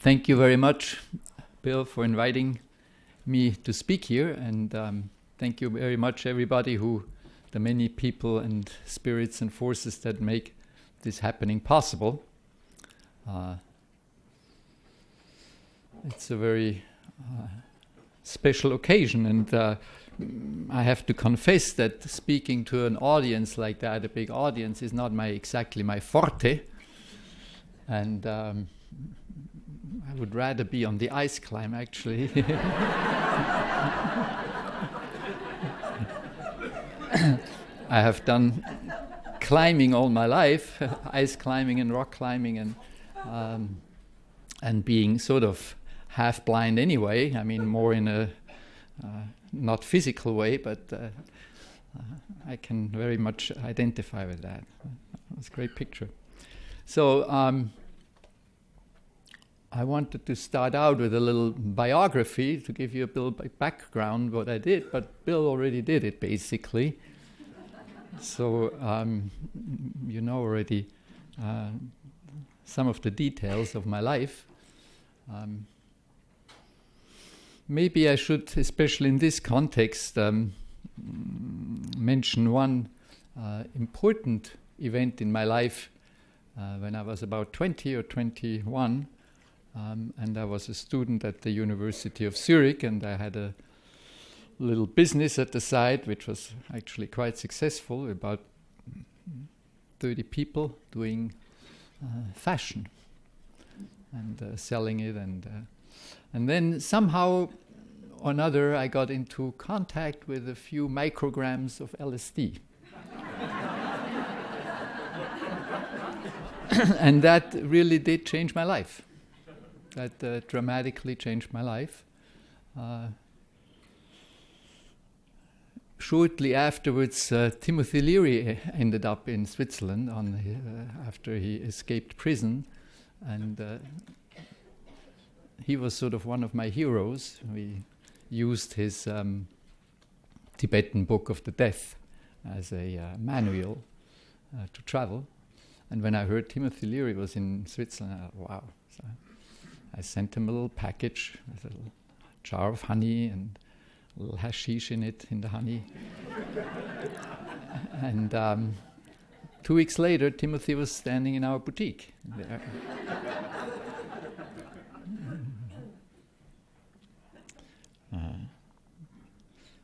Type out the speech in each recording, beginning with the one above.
Thank you very much, Bill, for inviting me to speak here, and thank you very much, everybody, the many people and spirits and forces that make this happening possible. It's a very special occasion, and I have to confess that speaking to an audience like that, a big audience, is not exactly my forte, and I would rather be on the ice climb, actually. I have done climbing all my life, ice climbing and rock climbing, and being sort of half blind anyway. I mean, more in a not physical way, but I can very much identify with that. It's a great picture. So I wanted to start out with a little biography to give you a little background what I did, but Bill already did it basically. So you know already some of the details of my life. Maybe I should, especially in this context, mention one important event in my life when I was about 20 or 21. And I was a student at the University of Zurich, and I had a little business at the side, which was actually quite successful, about 30 people doing fashion and selling it. And then somehow or another I got into contact with a few micrograms of LSD. And that really did change my life. That dramatically changed my life. Shortly afterwards, Timothy Leary ended up in Switzerland after he escaped prison, and he was sort of one of my heroes. We used his Tibetan Book of the Death as a manual to travel. And when I heard Timothy Leary was in Switzerland, I thought, wow. So I sent him a little package with a little jar of honey and a little hashish in it, in the honey. And 2 weeks later, Timothy was standing in our boutique there.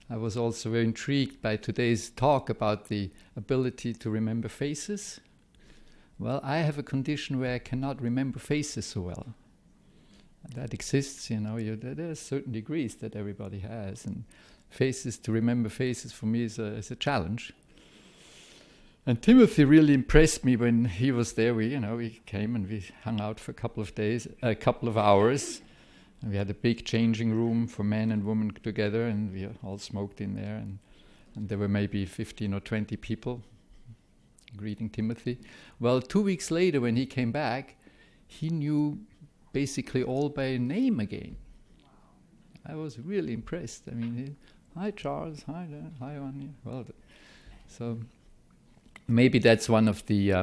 I was also very intrigued by today's talk about the ability to remember faces. Well, I have a condition where I cannot remember faces so well. That exists, you know. There are certain degrees that everybody has, and to remember faces for me is a challenge. And Timothy really impressed me when he was there. We came and we hung out for a couple of hours, and we had a big changing room for men and women together, and we all smoked in there, and there were maybe 15 or 20 people greeting Timothy. Well, 2 weeks later, when he came back, he knew basically all by name again. I was really impressed. I mean, hi Charles, hi there, hi Vanja. Well, so maybe that's one of the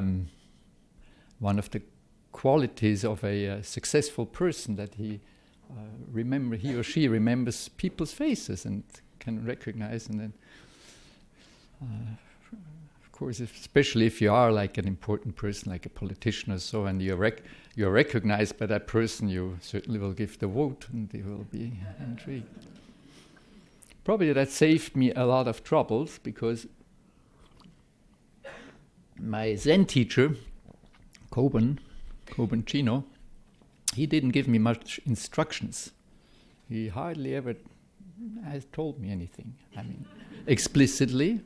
qualities of a successful person, that he or she remembers people's faces and can recognize. And then, of course, especially if you are like an important person, like a politician or so, and you're recognized by that person, you certainly will give the vote, and they will be intrigued. Probably that saved me a lot of troubles, because my Zen teacher, Koben Chino, he didn't give me much instructions. He hardly ever has told me anything, explicitly.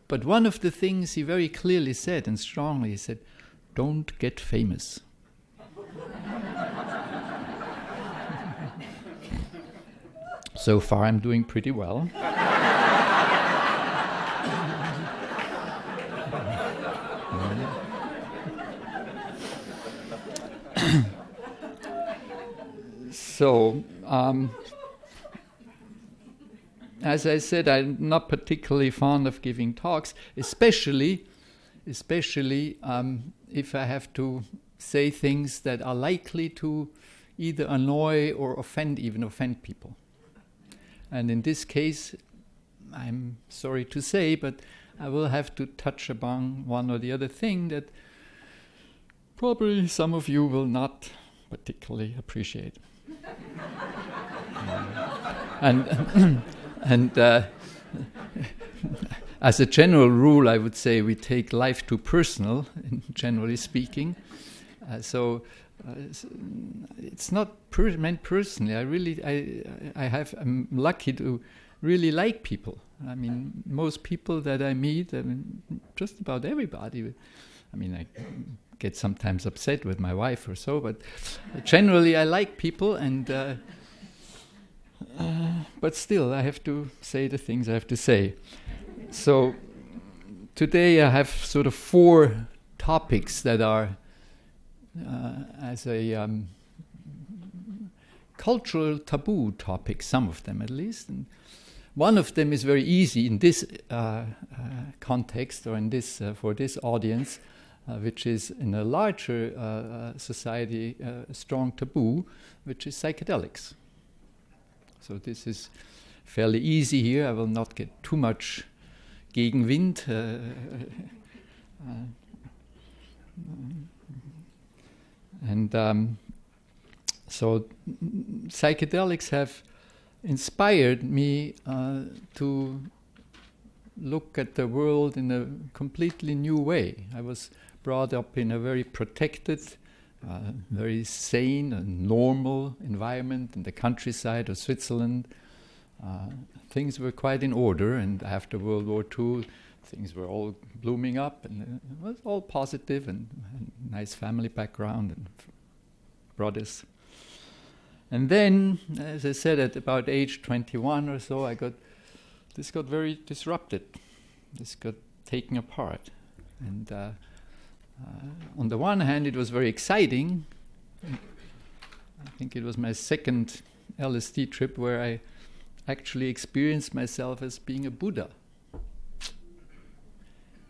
But one of the things he very clearly said, and strongly, he said, don't get famous. So far I'm doing pretty well. So, as I said, I'm not particularly fond of giving talks, especially if I have to say things that are likely to either annoy or even offend people. And in this case, I'm sorry to say, but I will have to touch upon one or the other thing that probably some of you will not particularly appreciate. And as a general rule, I would say we take life too personal, generally speaking. So it's not meant personally. I'm lucky to really like people. I mean, most people that I meet, just about everybody. I mean, I get sometimes upset with my wife or so, but generally I like people, and but still I have to say the things I have to say. So today I have sort of 4 topics that are as a cultural taboo topic, some of them at least. And one of them is very easy in this context, or in this for this audience, which is in a larger society a strong taboo, which is psychedelics. So this is fairly easy here. I will not get too much Gegenwind. So psychedelics have inspired me to look at the world in a completely new way. I was brought up in a very protected, very sane and normal environment in the countryside of Switzerland. Things were quite in order, and after World War II, things were all blooming up, and it was all positive, and nice family background and brothers. And then, as I said, at about age 21 or so, this got very disrupted. This got taken apart. And on the one hand, it was very exciting. I think it was my second LSD trip where I actually experienced myself as being a Buddha.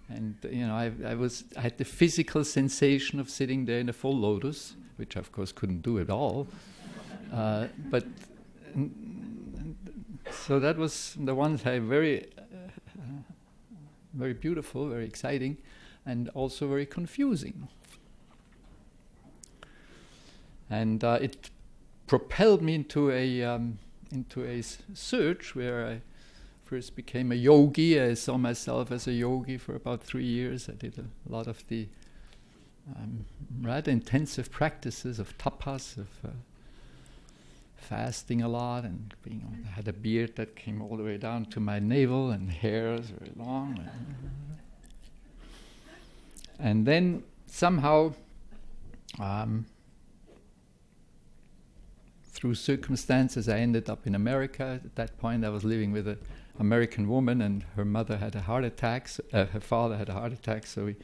And I had the physical sensation of sitting there in a full lotus, which I of course couldn't do at all. But so that was on the one side very beautiful, very exciting, and also very confusing. And it propelled me into a search where I first became a yogi. I saw myself as a yogi for about 3 years. I did a lot of the rather intensive practices of tapas, of fasting a lot, and I had a beard that came all the way down to my navel, and hair was very long. And then somehow, through circumstances, I ended up in America. At that point, I was living with an American woman, and her mother had a heart attack. Her father had a heart attack, so we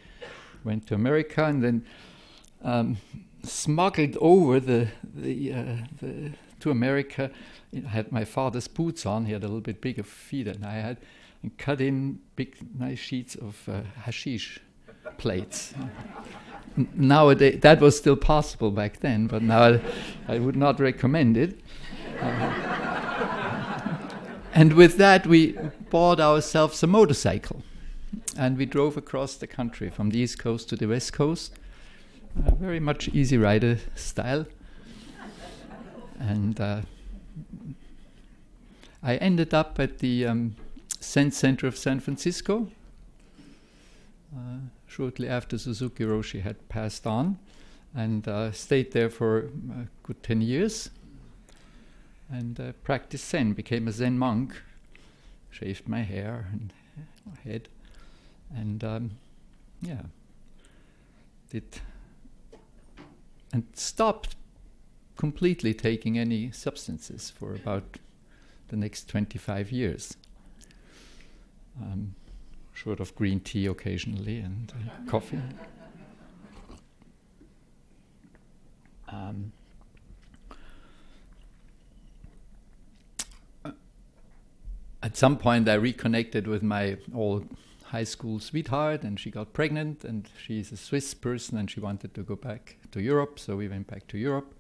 went to America, and then smuggled over to America. I had my father's boots on. He had a little bit bigger feet than I had, and cut in big, nice sheets of hashish plates. Nowadays, that was still possible back then, but now I would not recommend it. And with that, we bought ourselves a motorcycle, and we drove across the country from the East Coast to the West Coast, very much Easy Rider style. And I ended up at the Zen Center of San Francisco shortly after Suzuki Roshi had passed on, and stayed there for a good 10 years, and practiced Zen, became a Zen monk, shaved my hair and my head, and and stopped completely taking any substances for about the next 25 years. Short of green tea occasionally and coffee. At some point I reconnected with my old high school sweetheart, and she got pregnant, and she's a Swiss person, and she wanted to go back to Europe, so we went back to Europe.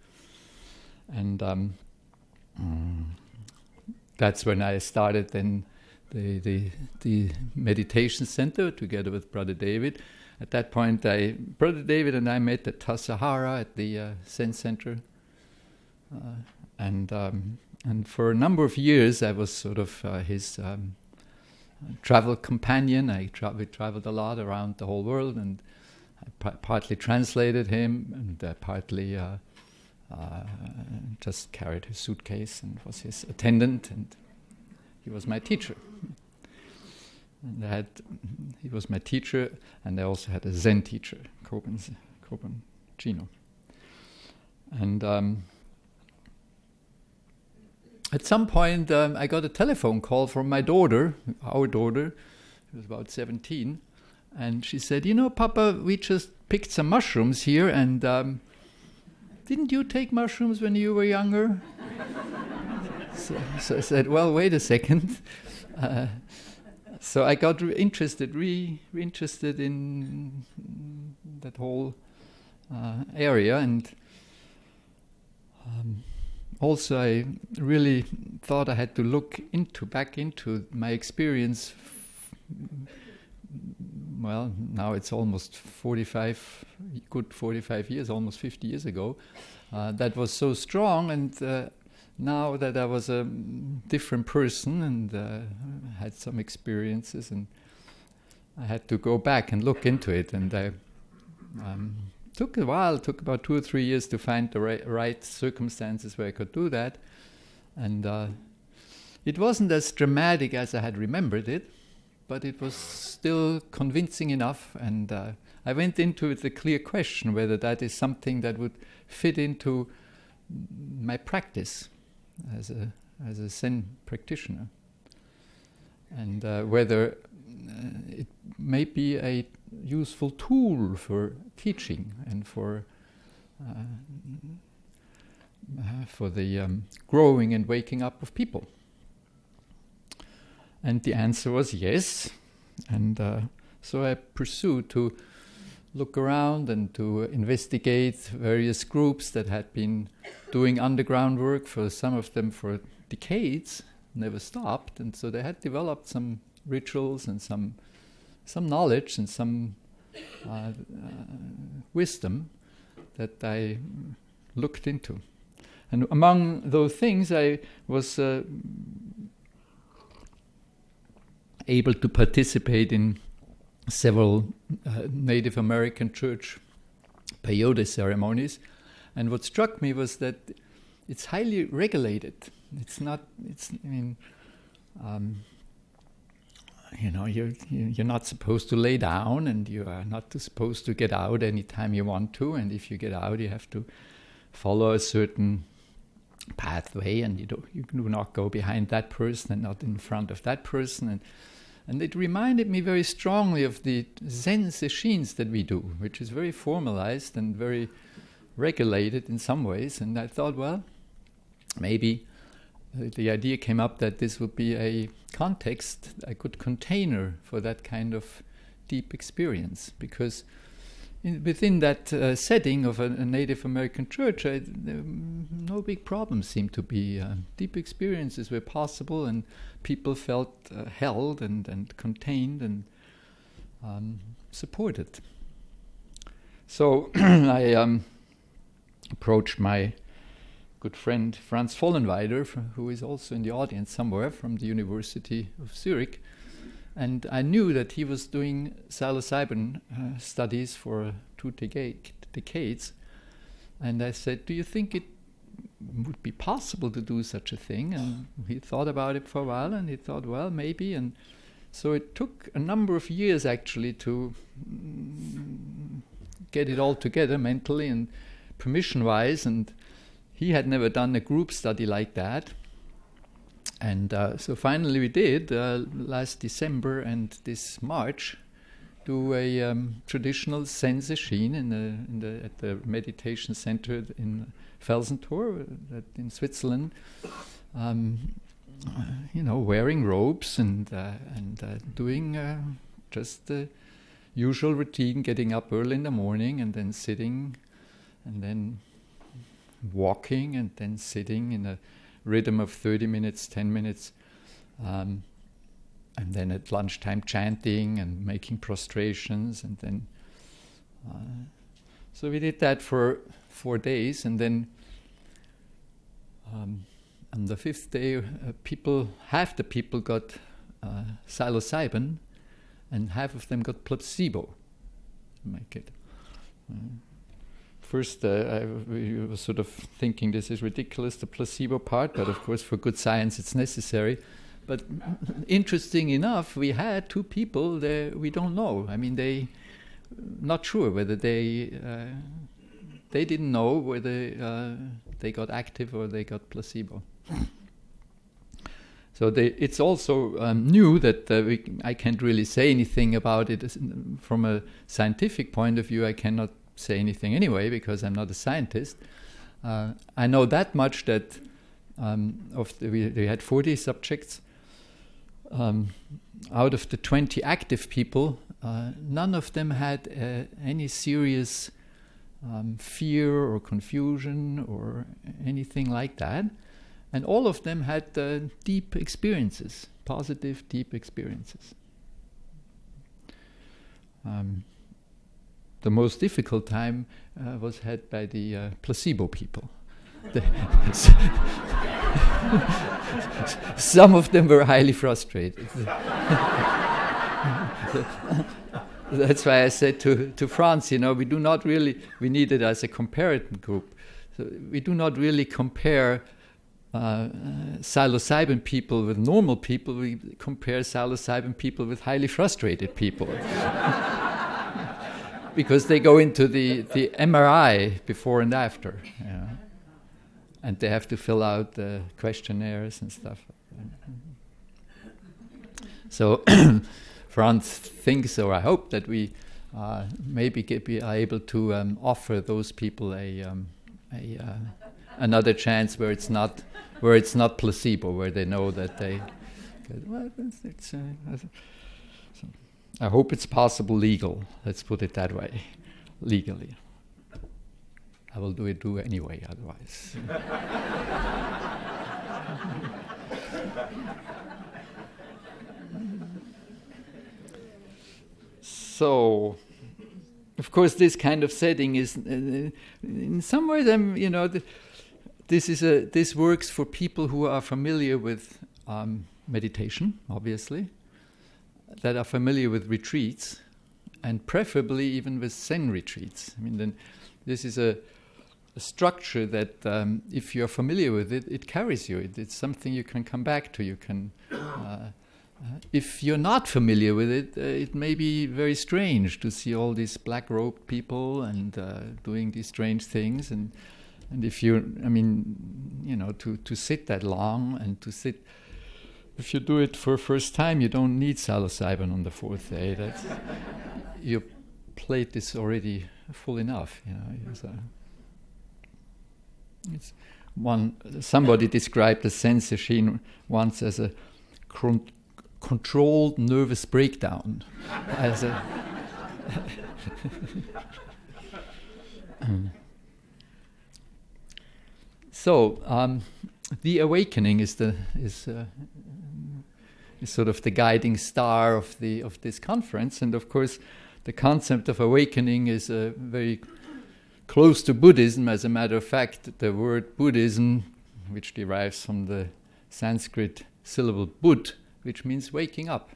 And that's when I started then the meditation center together with Brother David. At that point, Brother David and I met at Tassajara at the Zen Center. And for a number of years, I was sort of his travel companion. We traveled a lot around the whole world, and I partly translated him, and partly just carried his suitcase and was his attendant, and he was my teacher. And he was my teacher, and I also had a Zen teacher, Koben Chino. And at some point, I got a telephone call from my daughter, our daughter, who was about 17, and she said, "You know, Papa, we just picked some mushrooms here, and didn't you take mushrooms when you were younger?" So I said, "Well, wait a second." So I got interested in that whole area, and also I really thought I had to look back into my experience. Well, now it's almost 45 years, almost 50 years ago. That was so strong, and now that I was a different person and had some experiences, and I had to go back and look into it, and I took a while. It took about 2 or 3 years to find the right circumstances where I could do that, and it wasn't as dramatic as I had remembered it, but it was still convincing enough, and I went into it with a clear question whether that is something that would fit into my practice as a Zen practitioner, and whether it may be a useful tool for teaching and for the growing and waking up of people. And the answer was yes, and so I pursued to look around and to investigate various groups that had been doing underground work, for some of them for decades, never stopped, and so they had developed some rituals and some knowledge and some wisdom that I looked into. And among those things, I was able to participate in several Native American church peyote ceremonies, and what struck me was that it's highly regulated. You're not supposed to lay down, and you are not supposed to get out anytime you want to, and if you get out, you have to follow a certain pathway, and you do not go behind that person and not in front of that person, and it reminded me very strongly of the Zen sessions that we do, which is very formalized and very regulated in some ways. And I thought, well, maybe the idea came up that this would be a context, a good container for that kind of deep experience. Because within that setting of a Native American church, no big problems seemed to be. Deep experiences were possible, and people felt held and contained and supported. So I approached my good friend Franz Vollenweider, who is also in the audience somewhere, from the University of Zurich. And I knew that he was doing psilocybin studies for 2 decades. And I said, "Do you think it would be possible to do such a thing?" And he thought about it for a while, and he thought, well, maybe. And so it took a number of years, actually, to get it all together mentally and permission-wise. And he had never done a group study like that. And so finally we did, last December and this March, do a traditional Zen session at the meditation center in Felsentor, in Switzerland. Wearing robes and doing just the usual routine, getting up early in the morning and then sitting and then walking and then sitting in a rhythm of 30 minutes, 10 minutes, and then at lunchtime chanting and making prostrations, and then so we did that for 4 days, and then on the 5th day, half the people got psilocybin, and half of them got placebo. Make it. First, we were sort of thinking this is ridiculous, the placebo part, but of course for good science it's necessary. But interesting enough, we had 2 people there we don't know. I mean, not sure whether they didn't know whether they got active or they got placebo. So it's also new that I can't really say anything about it from a scientific point of view. I cannot say anything anyway because I'm not a scientist. I know that much that we had 40 subjects. Out of the 20 active people, none of them had any serious fear or confusion or anything like that. And all of them had deep experiences, positive, deep experiences. The most difficult time was had by the placebo people. Some of them were highly frustrated. That's why I said to Franz, we need it as a comparison group. So we do not really compare psilocybin people with normal people. We compare psilocybin people with highly frustrated people. Because they go into the MRI before and after, and they have to fill out the questionnaires and stuff. So Franz thinks, or I hope, that we maybe be able to offer those people another chance where it's not placebo, where they know that they. Well, I hope it's possible legal. Let's put it that way, legally. I will do it anyway, otherwise. So, of course, this kind of setting is, in some ways, this works for people who are familiar with meditation, obviously, that are familiar with retreats, and preferably even with Zen retreats. I mean, then this is a structure that, if you're familiar with it, it carries you. It's something you can come back to. You can, if you're not familiar with it, it may be very strange to see all these black-robed people and doing these strange things. And if to sit that long and to sit. If you do it for the first time, you don't need psilocybin on the 4th day. Your plate is already full enough. Somebody described the Zen session once as a controlled nervous breakdown. So the awakening is sort of the guiding star of this conference, and of course, the concept of awakening is very close to Buddhism. As a matter of fact, the word Buddhism, which derives from the Sanskrit syllable Bud, which means waking up.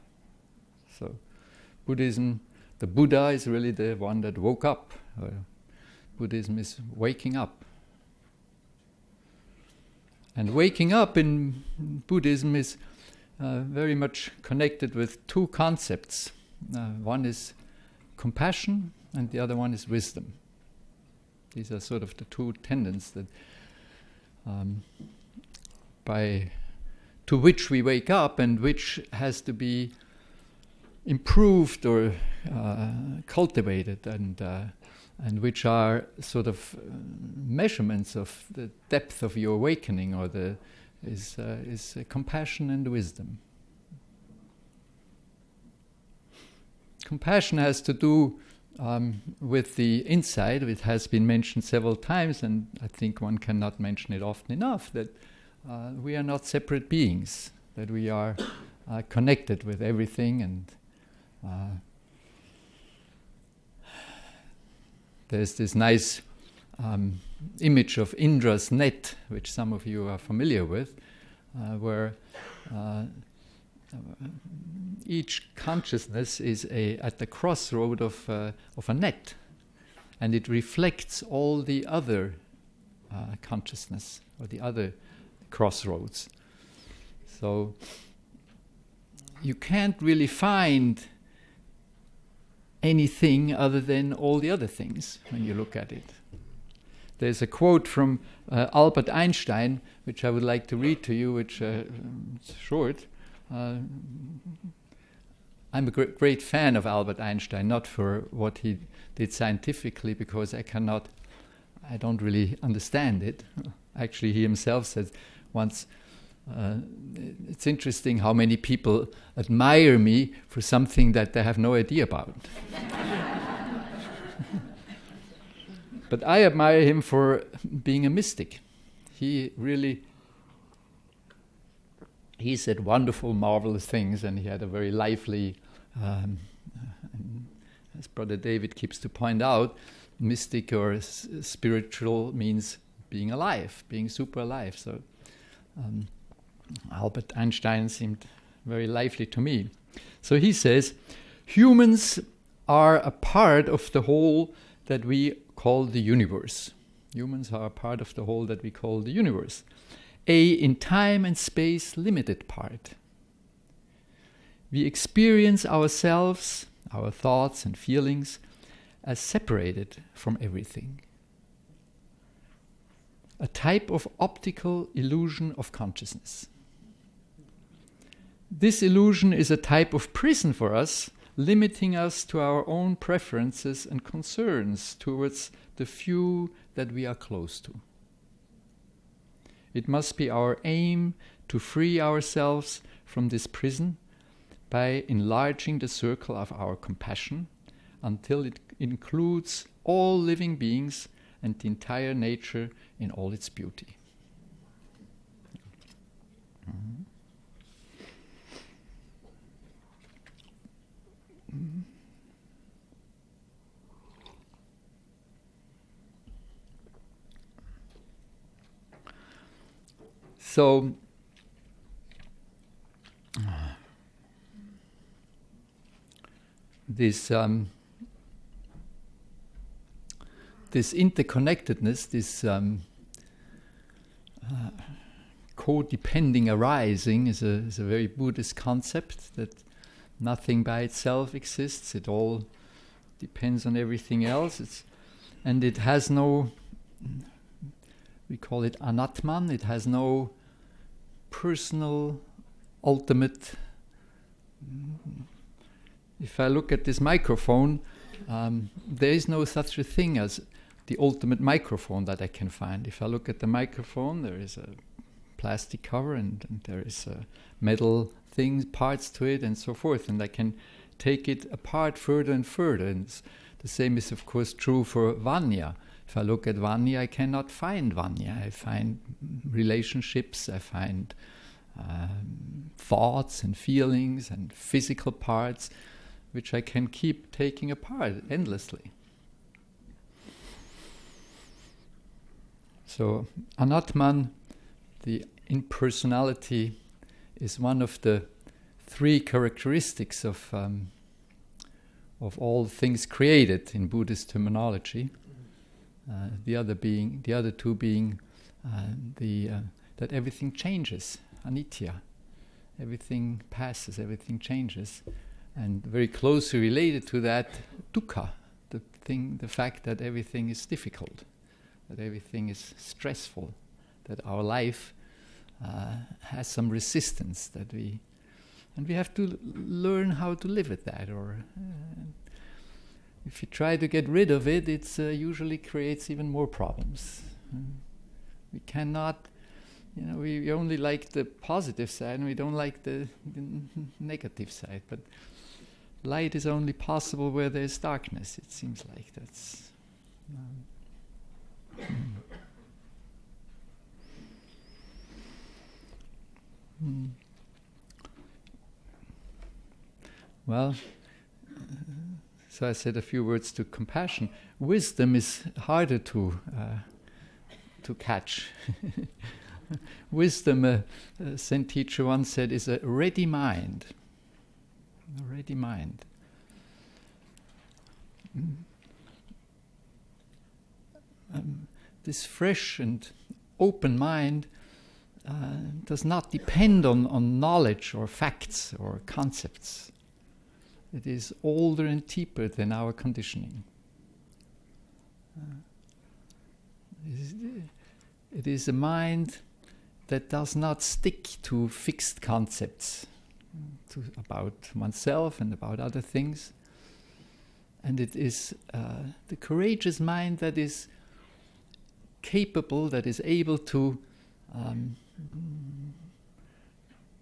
So, Buddhism, the Buddha is really the one that woke up. Buddhism is waking up. And waking up in Buddhism is very much connected with 2 concepts. One is compassion, and the other one is wisdom. These are sort of the 2 tenets that, to which we wake up, and which has to be improved or cultivated, and which are sort of measurements of the depth of your awakening, or is compassion and wisdom. compassion has to do with the inside. It has been mentioned several times, and I think one cannot mention it often enough, that we are not separate beings, that we are connected with everything, and there's this nice image of Indra's net, which some of you are familiar with, where each consciousness is at the crossroad of a net, and it reflects all the other consciousness, or the other crossroads. So you can't really find anything other than all the other things when you look at it. There's a quote from Albert Einstein, which I would like to read to you, which it's short. I'm a great fan of Albert Einstein, not for what he did scientifically, because I don't really understand it. Actually, he himself said once, it's interesting how many people admire me for something that they have no idea about. But I admire him for being a mystic. He said wonderful, marvelous things, and he had a very lively, as Brother David keeps to point out, mystic or spiritual means being alive, being super alive. So Albert Einstein seemed very lively to me. So he says, humans are a part of the whole that we call the universe. Humans are a part of the whole that we call the universe. In time and space limited part. We experience ourselves, our thoughts and feelings, as separated from everything. A type of optical illusion of consciousness. This illusion is a type of prison for us, limiting us to our own preferences and concerns towards the few that we are close to. It must be our aim to free ourselves from this prison by enlarging the circle of our compassion until it includes all living beings and the entire nature in all its beauty. Mm-hmm. Mm-hmm. So, this interconnectedness, this co-depending arising is a very Buddhist concept, that nothing by itself exists, it all depends on everything else, and it has no, we call it anatman, it has no personal, ultimate. If I look at this microphone, there is no such a thing as the ultimate microphone that I can find. If I look at the microphone, there is a plastic cover and there is metal things, parts to it, and so forth, and I can take it apart further and further. And the same is, of course, true for Vanya. If I look at Vanya, I cannot find Vanya. I find relationships, I find thoughts and feelings and physical parts, which I can keep taking apart endlessly. So, Anatman, the impersonality, is one of the three characteristics of all things created in Buddhist terminology. The other two being that everything changes, anicca. Everything passes, everything changes. And very closely related to that, dukkha, the fact that everything is difficult, that everything is stressful, that our life has some resistance, and we have to learn how to live with that. Or if you try to get rid of it, it usually creates even more problems. We cannot, we only like the positive side, and we don't like the negative side. But light is only possible where there is darkness. It seems like that's... Well, so I said a few words to compassion. Wisdom is harder to catch. Wisdom, a Zen teacher once said, is a ready mind. A ready mind. This fresh and open mind does not depend on knowledge or facts or concepts. It is older and deeper than our conditioning. It is a mind that does not stick to fixed concepts about oneself and about other things. And it is the courageous mind that is capable, that is able to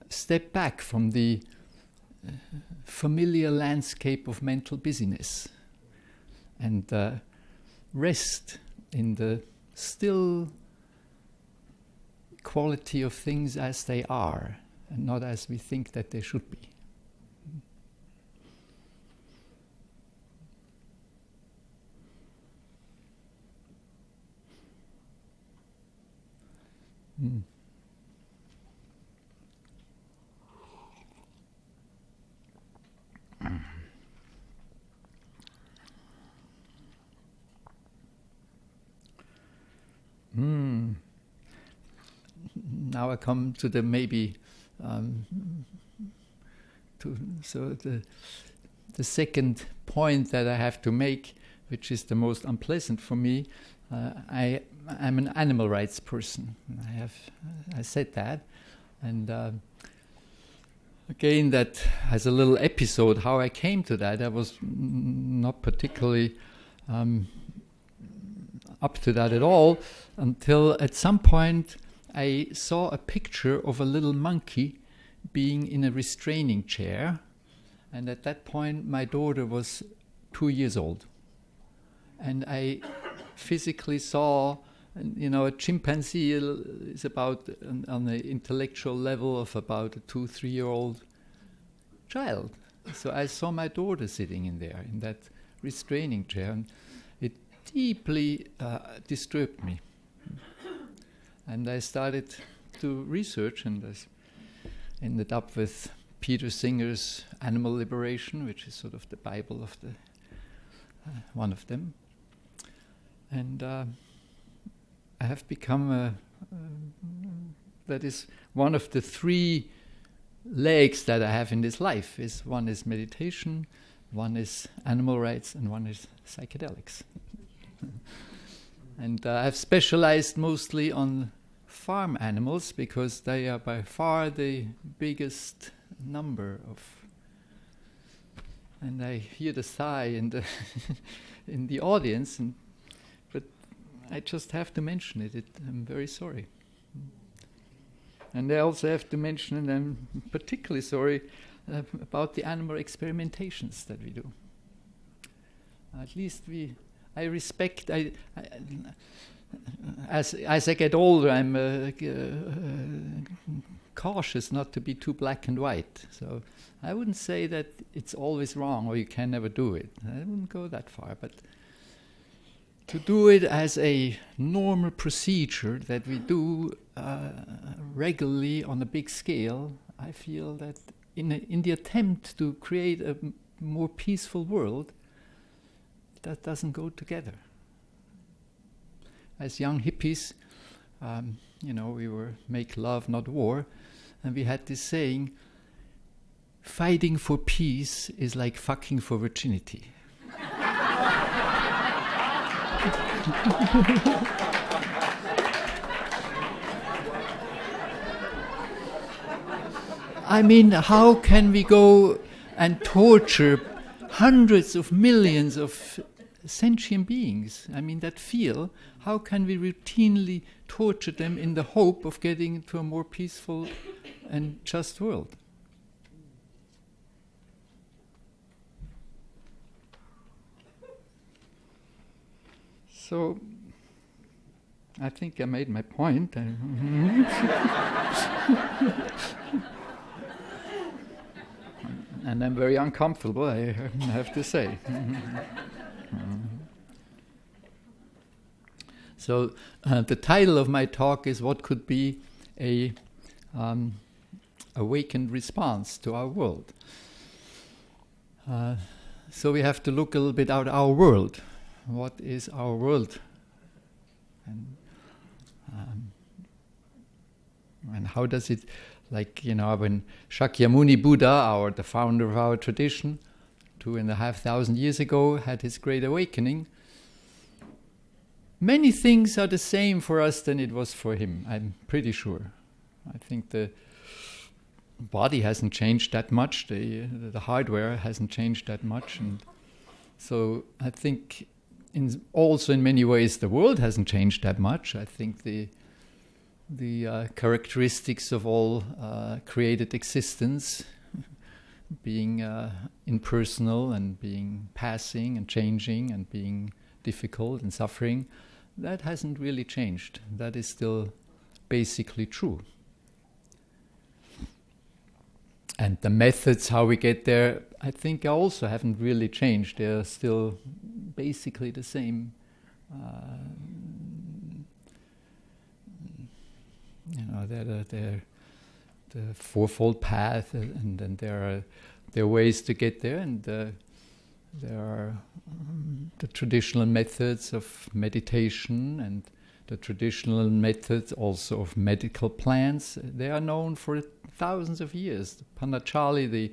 step back from the familiar landscape of mental busyness and rest in the still quality of things as they are and not as we think that they should be. Now I come to the maybe the second point that I have to make, which is the most unpleasant for me. I'm an animal rights person. I said that, and again, that has a little episode how I came to that. I was not particularly up to that at all until at some point I saw a picture of a little monkey being in a restraining chair, and at that point my daughter was 2 years old, and I physically saw, a chimpanzee is about on the intellectual level of about a 2-3-year-old child. So I saw my daughter sitting in there in that restraining chair, and it deeply disturbed me. And I started to research, and I ended up with Peter Singer's Animal Liberation, which is sort of the Bible of the one of them. And I have become that is one of the 3 legs that I have in this life. One is meditation, one is animal rights, and one is psychedelics. And I've specialized mostly on farm animals because they are by far the biggest number of. And I hear the sigh in the audience, but I just have to mention it. I'm very sorry. And I also have to mention, and I'm particularly sorry about the animal experimentations that we do. At least I respect. As I get older, I'm cautious not to be too black and white. So I wouldn't say that it's always wrong or you can never do it. I wouldn't go that far, but to do it as a normal procedure that we do regularly on a big scale, I feel that in the attempt to create a more peaceful world, that doesn't go together. As young hippies, we were make love, not war, and we had this saying, fighting for peace is like fucking for virginity. I mean, how can we go and torture hundreds of millions of sentient beings, that feel? How can we routinely torture them in the hope of getting into a more peaceful and just world? So I think I made my point. And I'm very uncomfortable, I have to say. So the title of my talk is What Could Be a Awakened Response to Our World? So we have to look a little bit at our world. What is our world? And how does it, like, when Shakyamuni Buddha, the founder of our tradition, 2,500 years ago, had his great awakening, many things are the same for us than it was for him, I'm pretty sure. I think the body hasn't changed that much, the hardware hasn't changed that much, and so I think also in many ways the world hasn't changed that much. I think the characteristics of all created existence, being impersonal and being passing and changing and being difficult and suffering, that hasn't really changed. That is still basically true. And the methods how we get there, I think, also haven't really changed. They're still basically the same. They're the fourfold path, and then there are ways to get there, and there are the traditional methods of meditation and the traditional methods also of medical plants. They are known for thousands of years. Panachali, the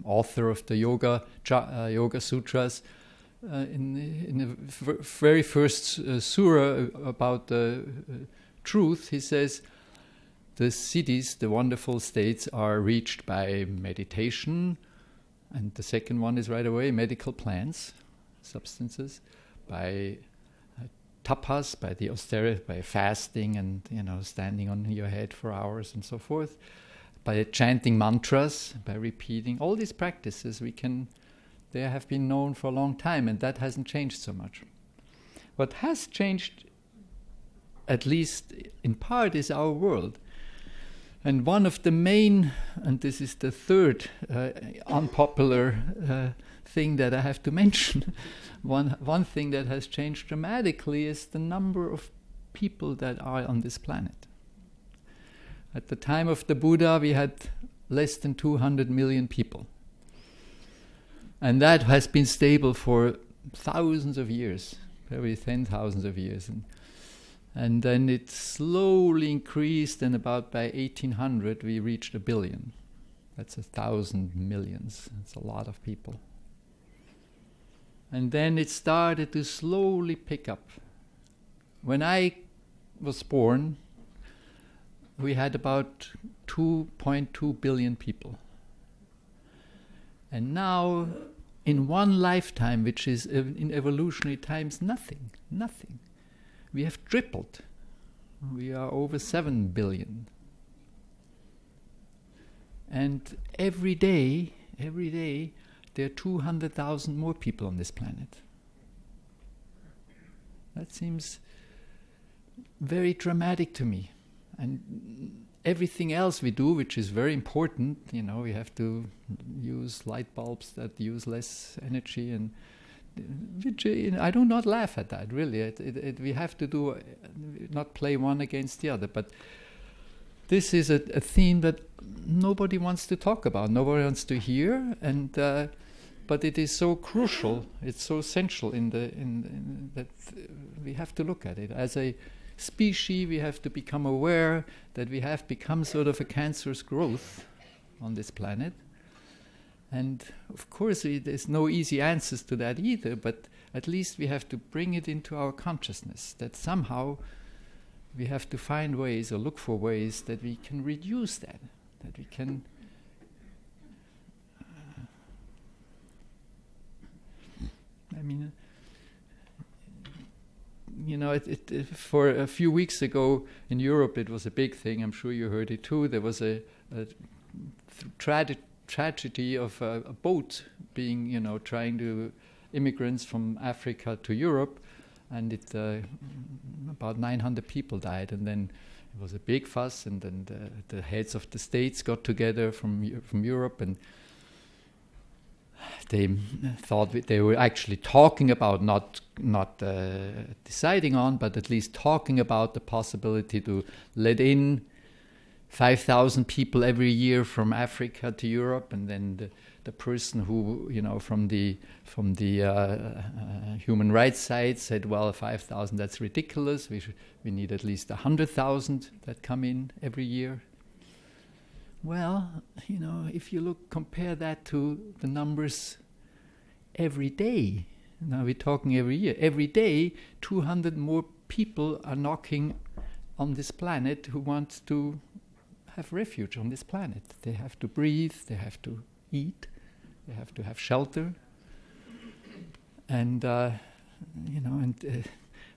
author of the Yoga Sutras, in the very first surah about the truth, he says, the siddhis, the wonderful states, are reached by meditation, and the second one is right away medical plants, substances, by tapas, by the austerity, by fasting and standing on your head for hours and so forth, by chanting mantras, by repeating all these practices. They have been known for a long time, and that hasn't changed so much. What has changed, at least in part, is our world. And one of the main, and this is the third unpopular thing that I have to mention, one thing that has changed dramatically is the number of people that are on this planet. At the time of the Buddha, we had less than 200 million people. And that has been stable for thousands of years, probably 10,000 of years. And then it slowly increased, and about by 1800 we reached 1 billion. That's 1,000 millions. That's a lot of people. And then it started to slowly pick up. When I was born, we had about 2.2 billion people. And now, in one lifetime, which is in evolutionary times nothing, we have tripled. We are over 7 billion. And every day, there are 200,000 more people on this planet. That seems very dramatic to me. And everything else we do, which is very important, we have to use light bulbs that use less energy, and which I do not laugh at that, really. We have to do, not play one against the other, but this is a theme that nobody wants to talk about, nobody wants to hear, and but it is so crucial, it's so essential in that we have to look at it. As a species, we have to become aware that we have become sort of a cancerous growth on this planet. And of course, there's no easy answers to that either, but at least we have to bring it into our consciousness, that somehow we have to find ways or look for ways that we can reduce that we can for a few weeks ago in Europe, it was a big thing. I'm sure you heard it too. There was a tragedy of a boat being, trying to immigrants from Africa to Europe, and about 900 people died, and then it was a big fuss, and then the heads of the states got together from Europe, and they thought they were actually talking about, not deciding on, but at least talking about the possibility to let in 5,000 people every year from Africa to Europe, and then the person who, from the human rights side said, well, 5,000, that's ridiculous. We need at least 100,000 that come in every year. Well, if you compare that to the numbers every day. Now we're talking every year. Every day, 200 more people are knocking on this planet who want to have refuge on this planet. They have to breathe, they have to eat, they have to have shelter. And, of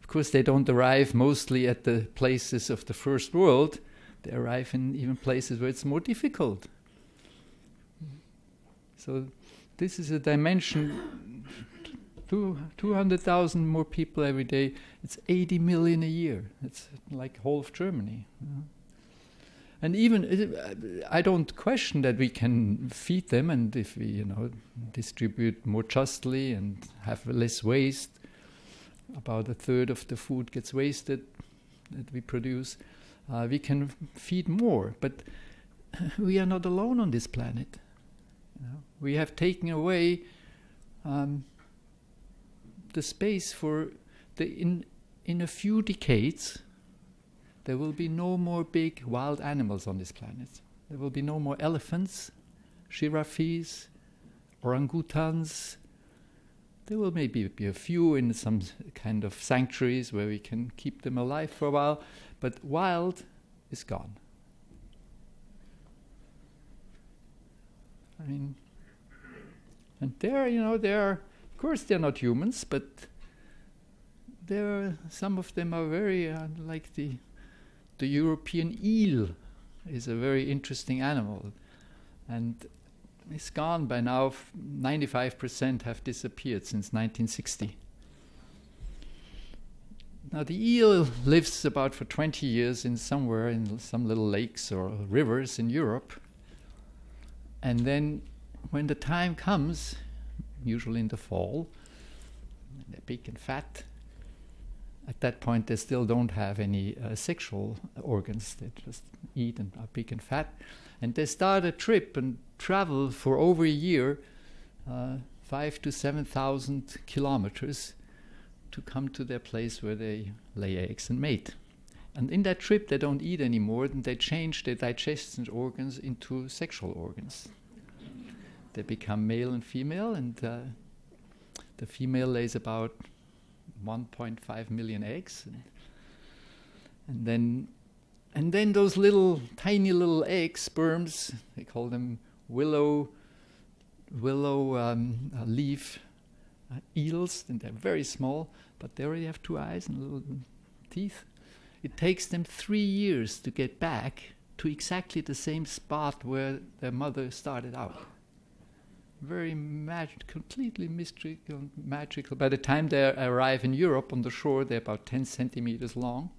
course they don't arrive mostly at the places of the first world. They arrive in even places where it's more difficult. So this is a dimension, 200,000 more people every day. It's 80 million a year. It's like whole of Germany. And even, I don't question that we can feed them, and if we, distribute more justly and have less waste, about a third of the food gets wasted that we produce, we can feed more. But we are not alone on this planet. We have taken away the space for in a few decades. There will be no more big wild animals on this planet. There will be no more elephants, giraffes, orangutans. There will maybe be a few in some kind of sanctuaries where we can keep them alive for a while, but wild is gone. I mean, and of course they're not humans, but some of them are very like the European eel is a very interesting animal, and it's gone by now. 95% have disappeared since 1960. Now the eel lives about for 20 years somewhere in some little lakes or rivers in Europe, and then when the time comes, usually in the fall, they're big and fat. At that point, they still don't have any sexual organs. They just eat and are big and fat. And they start a trip and travel for over a year, 5,000 to 7,000 kilometers, to come to their place where they lay eggs and mate. And in that trip, they don't eat anymore, and they change their digestion organs into sexual organs. They become male and female, and the female lays about 1.5 million eggs, and then those tiny little egg sperms, they call them willow leaf eels, and they're very small, but they already have 2 eyes and little teeth. It takes them 3 years to get back to exactly the same spot where their mother started out. Very completely mystical, magical. By the time they arrive in Europe on the shore, they're about 10 centimeters long.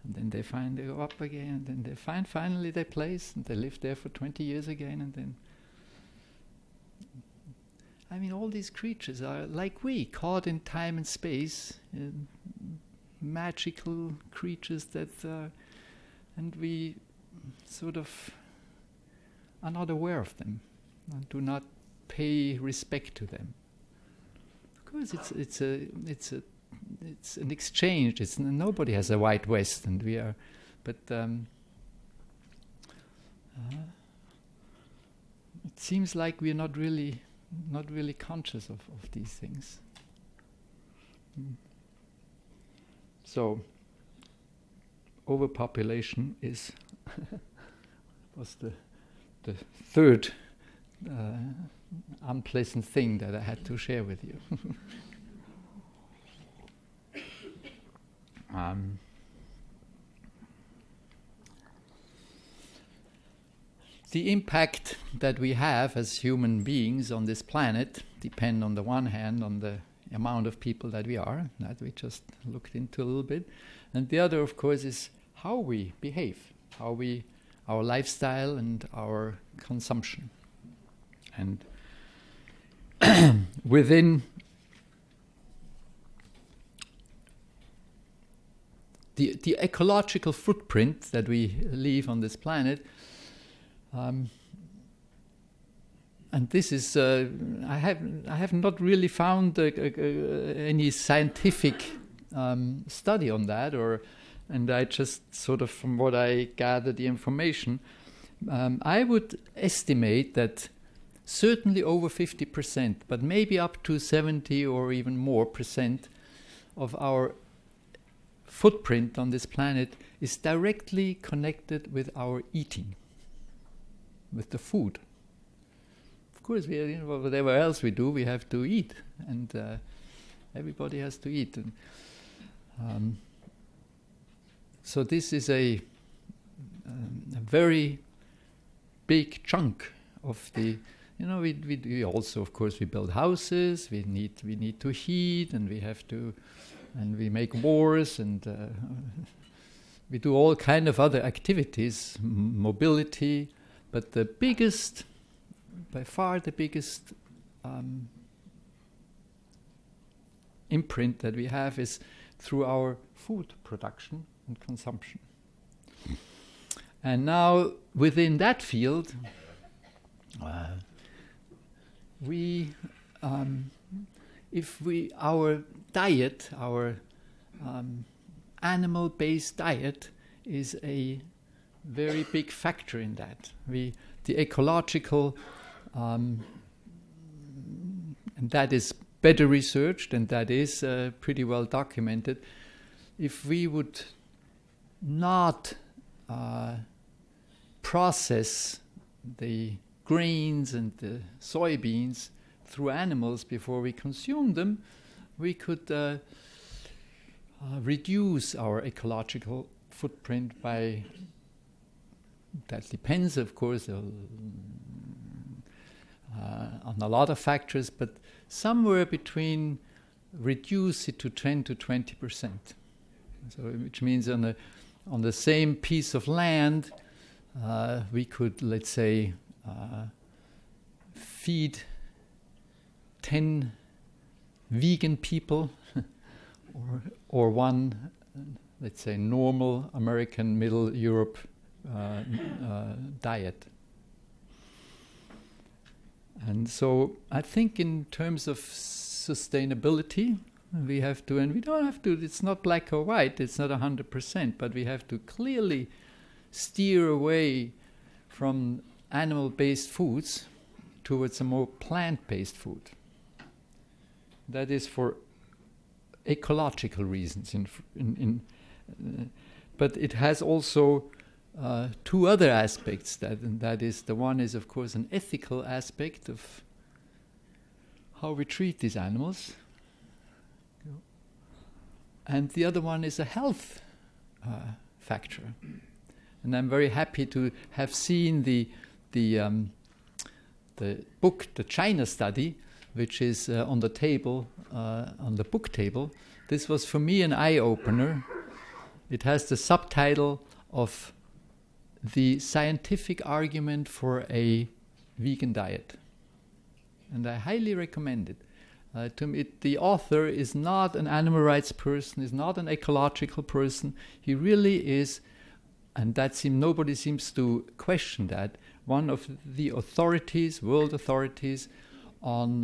And then they go up again, and then they find finally their place, and they live there for 20 years again, and then... I mean, all these creatures are like we, caught in time and space, magical creatures that... and we sort of are not aware of them. And do not pay respect to them. Of course, it's an exchange. Nobody has a White West, and we are, but it seems like we are not really conscious of these things. So, overpopulation was the third unpleasant thing that I had to share with you. the impact that we have as human beings on this planet depend on the one hand on the amount of people that we are, that we just looked into a little bit, and the other, of course, is how we behave, our lifestyle and our consumption. And within the ecological footprint that we leave on this planet, and this is I have not really found any scientific study on that, and I just sort of, from what I gather the information, I would estimate that certainly over 50%, but maybe up to 70 or even more percent of our footprint on this planet is directly connected with our eating, with the food. Of course, whatever else we do, we have to eat, and everybody has to eat. And, so this is a very big chunk of the. We also, of course, we build houses. We need to heat, and we have to, and we make wars, and we do all kind of other activities, mobility. But the biggest, by far the biggest imprint that we have is through our food production and consumption. And now within that field, our diet, our animal-based diet, is a very big factor in that. The ecological, and that is better researched, and that is pretty well documented. If we would not process the grains and the soybeans through animals before we consume them, we could reduce our ecological footprint by, that depends, of course, on a lot of factors, but somewhere between, reduce it to 10 to 20%. So, which means on the same piece of land, we could, let's say, feed 10 vegan people or one, let's say, normal American Middle Europe diet. And so I think in terms of sustainability, we have to, and we don't have to, it's not black or white, it's not 100%, but we have to clearly steer away from animal-based foods towards a more plant-based food. That is for ecological reasons. But it has also two other aspects. That is, the one is, of course, an ethical aspect of how we treat these animals, and the other one is a health factor. And I'm very happy to have seen the book, the China study, which is on the table, on the book table. This was for me an eye-opener. It has the subtitle of "The Scientific Argument for a Vegan Diet," and I highly recommend it. The author is not an animal rights person, is not an ecological person. He really is, and nobody seems to question that, one of the authorities, world authorities, on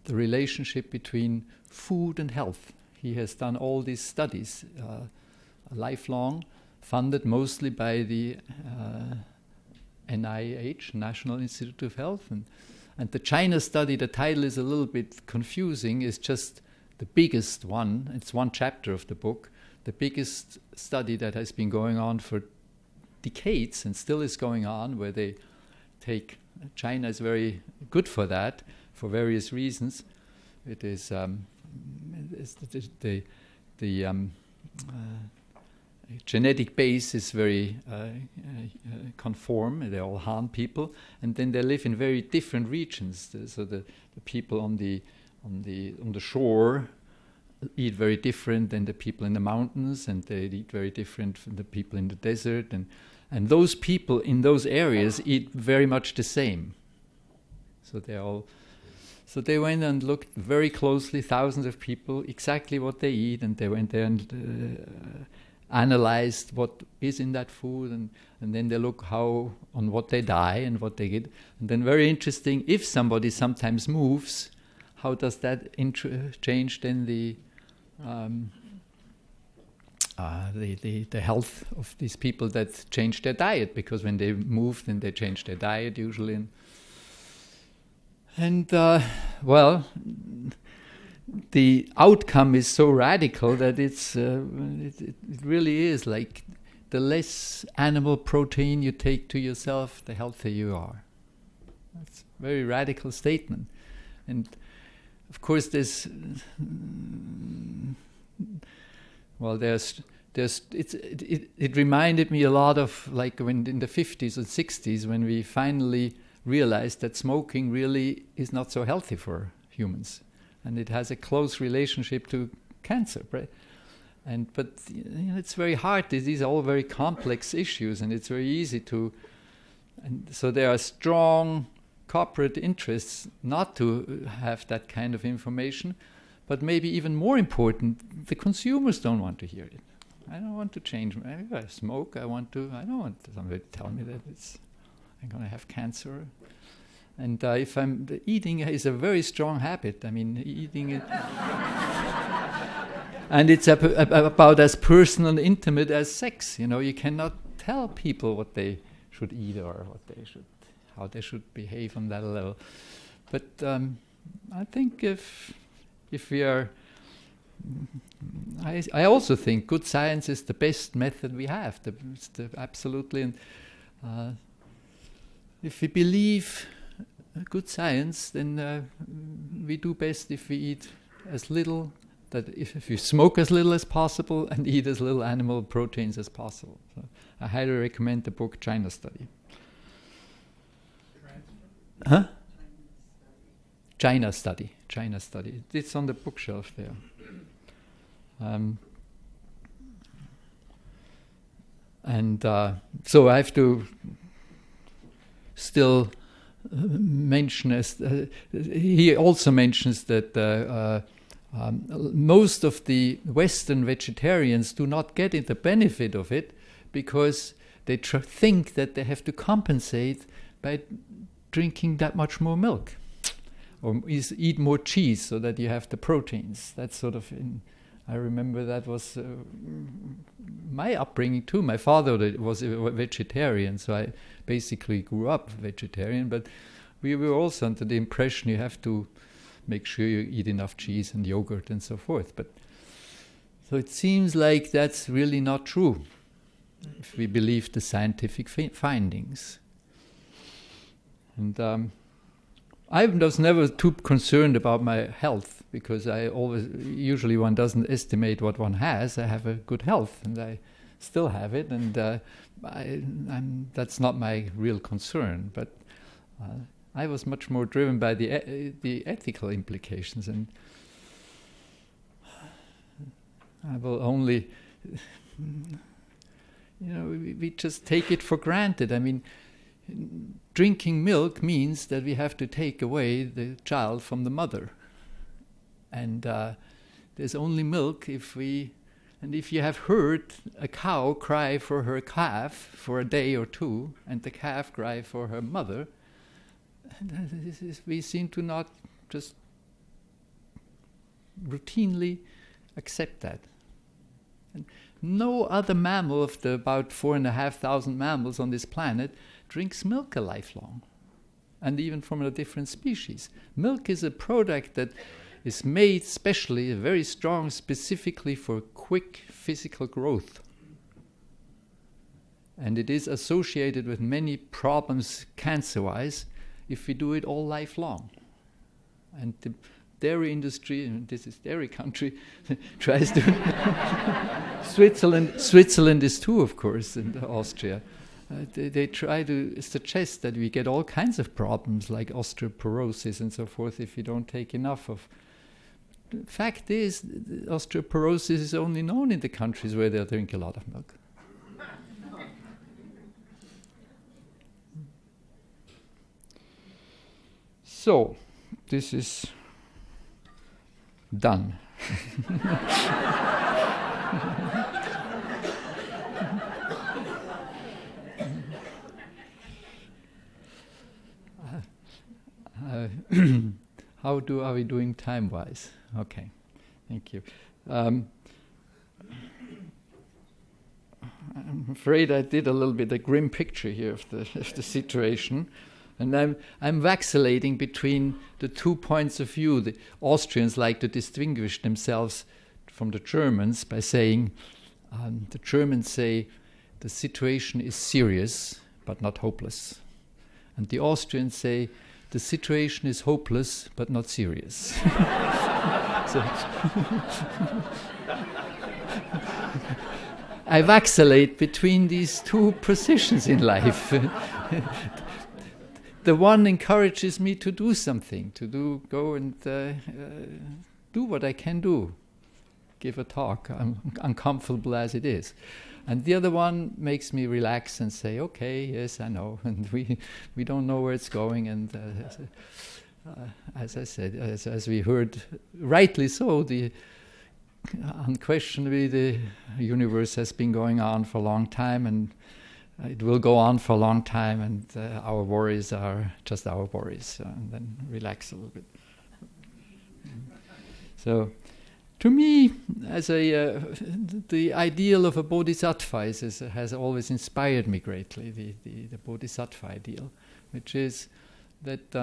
the relationship between food and health. He has done all these studies, lifelong, funded mostly by the NIH, National Institute of Health. And the China study, the title is a little bit confusing, is just the biggest one. It's one chapter of the book. The biggest study that has been going on for decades and still is going on, where they take, China is very good for that, for various reasons. It is genetic base is very conform. They're all Han people, and then they live in very different regions. So the people on the shore eat very different than the people in the mountains, and they eat very different from the people in the desert, and those people in those areas eat very much the same. So they went and looked very closely, thousands of people, exactly what they eat, and they went there and analyzed what is in that food, and then they look on what they die and what they get. And then very interesting, if somebody sometimes moves, how does that change then the health of these people that change their diet? Because when they move, then they change their diet usually. And the outcome is so radical that it really is like the less animal protein you take to yourself, the healthier you are. That's a very radical statement. And of course, it reminded me a lot of like when in the 50s and 60s when we finally realized that smoking really is not so healthy for humans, and it has a close relationship to cancer, right? But it's very hard. These are all very complex issues, and it's very easy to. And so there are strong corporate interests not to have that kind of information, but maybe even more important, the consumers don't want to hear it. I don't want to change. If I smoke, I don't want somebody to tell me that I'm going to have cancer. And eating is a very strong habit. I mean, eating it, and it's about as personal and intimate as sex. You cannot tell people what they should eat or how they should behave on that level. But I think if we are, I also think good science is the best method we have. Absolutely, and if we believe good science, then we do best if we eat as little. That if you smoke as little as possible and eat as little animal proteins as possible. So I highly recommend the book China Study. Huh? China Study. It's on the bookshelf there. So I have to still mention, he also mentions that most of the Western vegetarians do not get the benefit of it because they think that they have to compensate by drinking that much more milk or eat more cheese so that you have the proteins. That's sort of I remember that was my upbringing too. My father was a vegetarian, so I basically grew up vegetarian, but we were also under the impression you have to make sure you eat enough cheese and yogurt and so forth. But so it seems like that's really not true if we believe the scientific findings. And I was never too concerned about my health because usually one doesn't estimate what one has. I have a good health and I still have it, and that's not my real concern. But I was much more driven by the ethical implications, and I will only, we just take it for granted. I mean, drinking milk means that we have to take away the child from the mother, and there's only milk if you have heard a cow cry for her calf for a day or two, and the calf cry for her mother. We seem to not just routinely accept that. And no other mammal of the about 4,500 mammals on this planet drinks milk a lifelong, and even from a different species. Milk is a product that is made specially, very strong, specifically for quick physical growth. And it is associated with many problems cancer-wise if we do it all lifelong. And the dairy industry, and this is dairy country, tries to... Switzerland is too, of course, and Austria. They try to suggest that we get all kinds of problems like osteoporosis and so forth if you don't take enough of. The fact is, osteoporosis is only known in the countries where they drink a lot of milk. So, this is done. How are we doing time-wise? Okay, thank you. I'm afraid I did a little bit a grim picture here of the situation, and I'm vacillating between the 2 points of view. The Austrians like to distinguish themselves from the Germans by saying, the Germans say the situation is serious but not hopeless, and the Austrians say the situation is hopeless but not serious. I vacillate between these two positions in life. The one encourages me to do something, go and do what I can do, give a talk, uncomfortable as it is. And the other one makes me relax and say, okay, yes, I know, and we don't know where it's going. And as I said, as we heard, rightly so, unquestionably the universe has been going on for a long time, and it will go on for a long time, and our worries are just our worries, and then relax a little bit. So, to me, as the ideal of a bodhisattva has always inspired me greatly, the bodhisattva ideal, which is that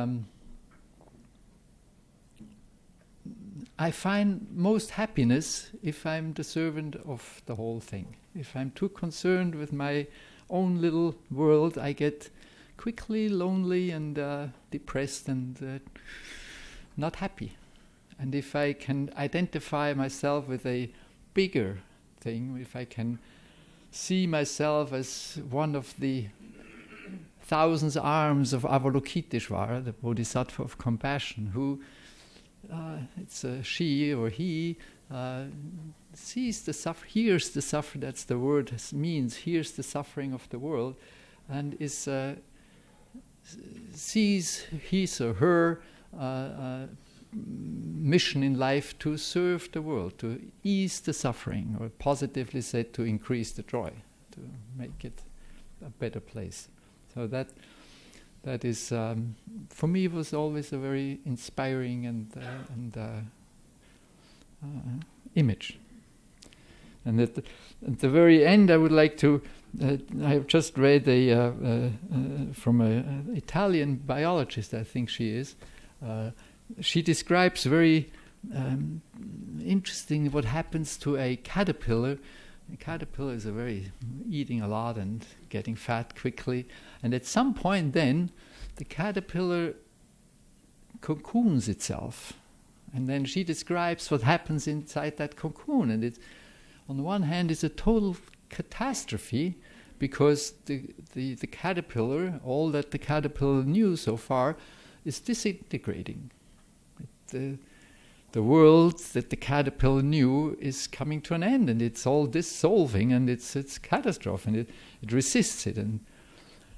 I find most happiness if I'm the servant of the whole thing. If I'm too concerned with my own little world, I get quickly lonely and depressed and not happy. And if I can identify myself with a bigger thing, if I can see myself as one of the thousands arms of Avalokiteshvara, the Bodhisattva of compassion, who, it's a she or he, sees the hears the suffering, that's the word means, hears the suffering of the world, and is sees his or her mission in life to serve the world, to ease the suffering, or positively said, to increase the joy, to make it a better place. So that is, for me, was always a very inspiring and image. And at the very end, I would like to. I have just read from an Italian biologist, I think she is. She describes very interesting what happens to a caterpillar. A caterpillar is eating a lot and getting fat quickly, and at some point then the caterpillar cocoons itself, and then she describes what happens inside that cocoon, and it, on the one hand, is a total catastrophe because the caterpillar, all that the caterpillar knew so far, is disintegrating. The world that the caterpillar knew is coming to an end, and it's all dissolving, and it's catastrophe, and it resists it, and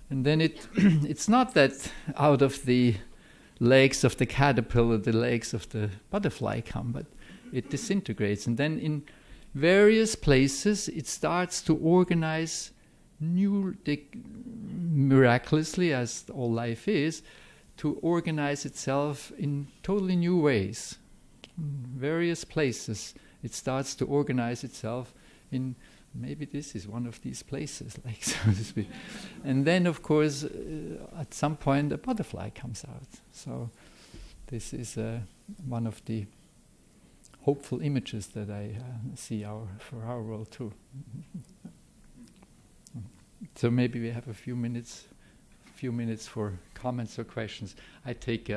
then it's not that out of the legs of the caterpillar the legs of the butterfly come, but it disintegrates, and then in various places it starts to organize miraculously, as all life is, to organize itself in totally new ways. In various places it starts to organize itself in, maybe this is one of these places, like so to speak. And then, of course, at some point a butterfly comes out. So this is one of the hopeful images that I see for our world too. So maybe we have a few minutes for comments or questions. I take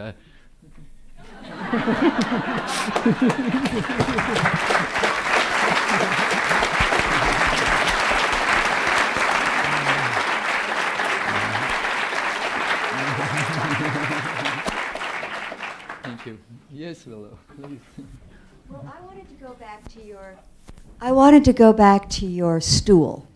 Thank you. Yes, Willow, please. Well, I wanted to go back to your stool,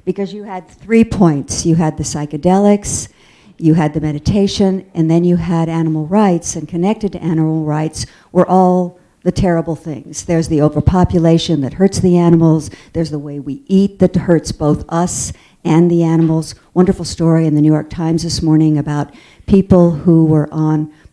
because you had 3 points. You had the psychedelics, you had the meditation, and then you had animal rights, and connected to animal rights were all the terrible things. There's the overpopulation that hurts the animals. There's the way we eat that hurts both us and the animals. Wonderful story in the New York Times this morning about people who were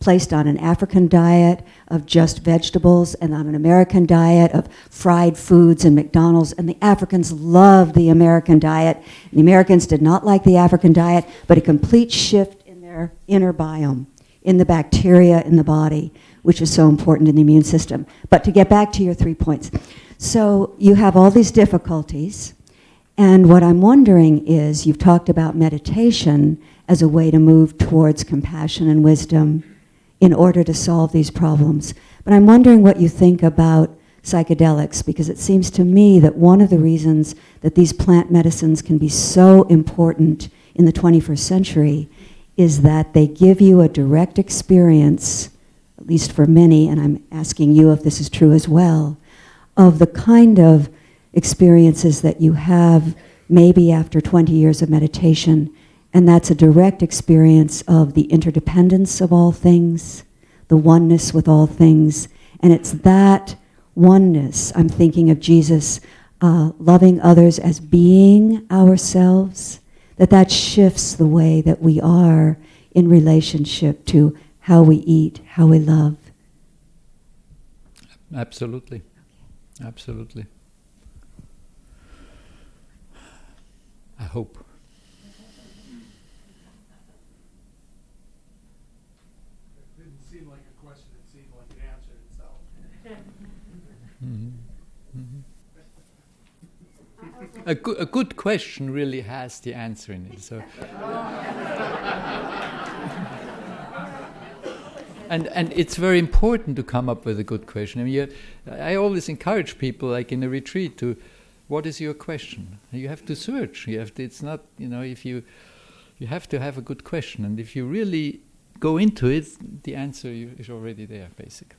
placed on an African diet of just vegetables and on an American diet of fried foods and McDonald's, and the Africans loved the American diet. And the Americans did not like the African diet, but a complete shift in their inner biome, in the bacteria in the body, which is so important in the immune system. But to get back to your 3 points. So you have all these difficulties, and what I'm wondering is, you've talked about meditation as a way to move towards compassion and wisdom in order to solve these problems. But I'm wondering what you think about psychedelics, because it seems to me that one of the reasons that these plant medicines can be so important in the 21st century is that they give you a direct experience, at least for many, and I'm asking you if this is true as well, of the kind of experiences that you have maybe after 20 years of meditation, and that's a direct experience of the interdependence of all things, the oneness with all things, and it's that oneness. I'm thinking of Jesus loving others as being ourselves, that shifts the way that we are in relationship to how we eat, how we love. Absolutely. Absolutely. I hope. It didn't seem like a question, it seemed like it answered itself. Mm-hmm. Mm-hmm. A good question really has the answer in it. So, and it's very important to come up with a good question. I mean, I always encourage people, like in a retreat, to, what is your question? You have to search. You have to. It's not, if you have to have a good question, and if you really go into it, the answer is already there, basically.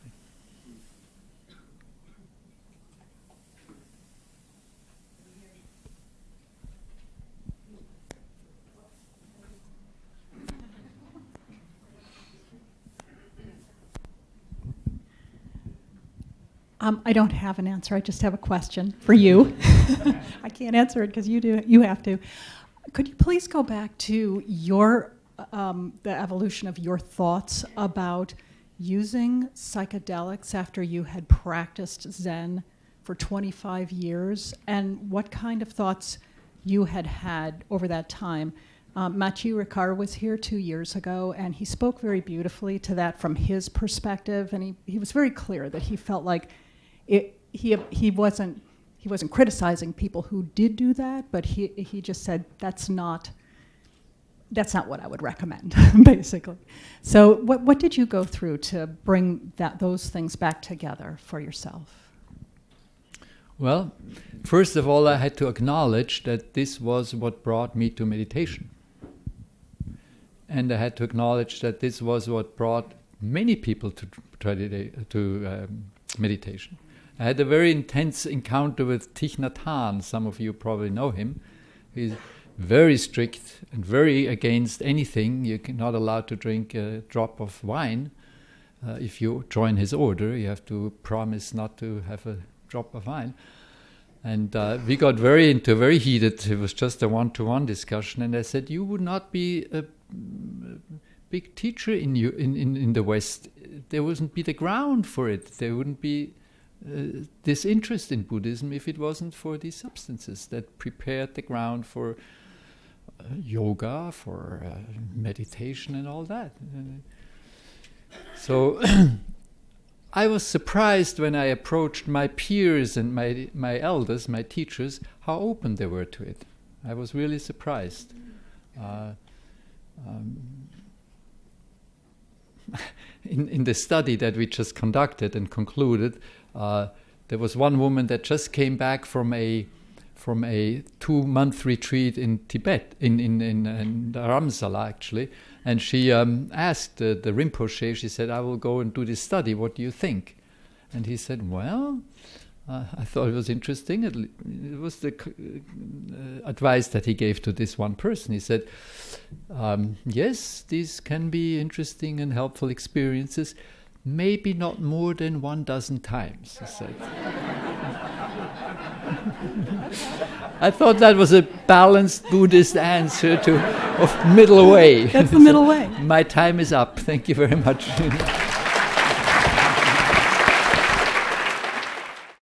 I don't have an answer. I just have a question for you. I can't answer it because you do. You have to. Could you please go back to your the evolution of your thoughts about using psychedelics after you had practiced Zen for 25 years, and what kind of thoughts you had over that time? Machi Ricard was here 2 years ago, and he spoke very beautifully to that from his perspective, and he was very clear that he felt like he wasn't criticizing people who did do that, but he just said that's not what I would recommend, basically. So what did you go through to bring those things back together for yourself? Well, first of all, I had to acknowledge that this was what brought me to meditation. And I had to acknowledge that this was what brought many people to meditation. I had a very intense encounter with Thich Nhat Hanh. Some of you probably know him. He's very strict and very against anything. You're not allowed to drink a drop of wine. If you join his order, you have to promise not to have a drop of wine. And we got very heated. It was just a one-to-one discussion. And I said, you would not be a big teacher in the West. There wouldn't be the ground for it. There wouldn't be this interest in Buddhism if it wasn't for these substances that prepared the ground for yoga, for meditation and all that. So I was surprised when I approached my peers and my elders, my teachers, how open they were to it. I was really surprised. in the study that we just conducted and concluded, there was one woman that just came back from a 2-month retreat in Tibet, in Dharamsala actually, and she asked the Rinpoche, she said, I will go and do this study, what do you think? And he said, well, I thought it was interesting. It was the advice that he gave to this one person. He said, yes, these can be interesting and helpful experiences, maybe not more than 12 times, he said. I thought that was a balanced Buddhist answer of middle way. That's the middle way. My time is up. Thank you very much.